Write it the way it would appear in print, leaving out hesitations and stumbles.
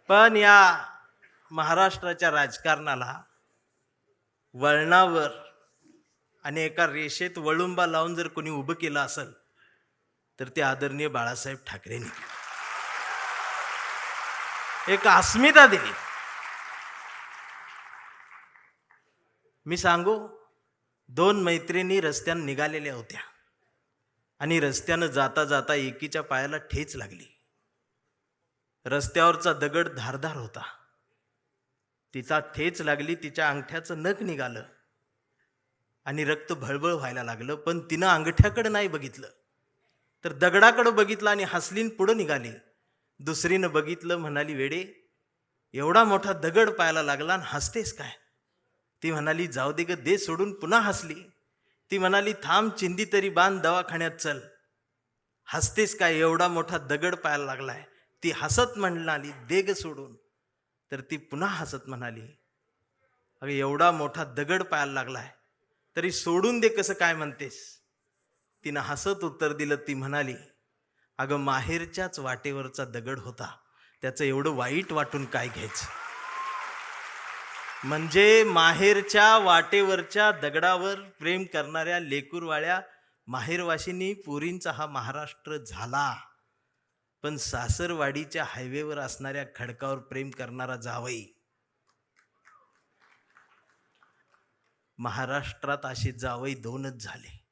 पण या महाराष्ट्राच्या राजकारणाला वळणावर आणि एका रेषेत वळुंबा लावून जर कोणी उभं केलं असेल तर ते आदरणीय बाळासाहेब ठाकरेंनी एक अस्मिता दिली. मी सांगू, दोन मैत्रिणी रस्त्याने निघालेल्या होत्या आणि रस्त्यानं जाता जाता एकीच्या पायाला ठेच लागली. रस्त्यावरचा दगड धारदार होता. तिचा ठेच लागली, तिच्या अंगठ्याचं नख निघालं आणि रक्त भळभळ व्हायला लागलं. पण तिनं अंगठ्याकडे नाही बघितलं, तर दगडाकडे बघितलं आणि हसलीन पुढं निघाली. दुसरीनं बघितलं, म्हणाली, वेडे, एवढा मोठा दगड पायाला लागला आणि हसतेस काय? ती म्हणाली, जाऊ दे ग, दे सोडून. पुन्हा हसली. ती म्हणाली, थांब, चिंदी तरी बांध, दवाखान्यात चल. हसतेस काय? एवढा मोठा दगड पायाला लागलाय. ती हसत म्हणाली, दे ग सोडून. तर ती पुन्हा हसत म्हणाली, अगं, एवढा मोठा दगड पायाला लागलाय तरी सोडून दे कसं काय म्हणतेस? तिनं हसत उत्तर दिलं. ती म्हणाली, अगं, माहेरच्याच वाटेवरचा दगड होता, त्याचं एवढं वाईट वाटून काय घ्यायचं? म्हणजे माहेरच्या वाटेवरच्या दगडावर प्रेम करणाऱ्या लेकूरवाळ्या माहेरवाशींनी पुरींचा हा महाराष्ट्र झाला. पण सासरवाडीच्या हायवेवर असणाऱ्या खडकावर प्रेम करणारा जावई, महाराष्ट्रात असे जावई दोनच झाले.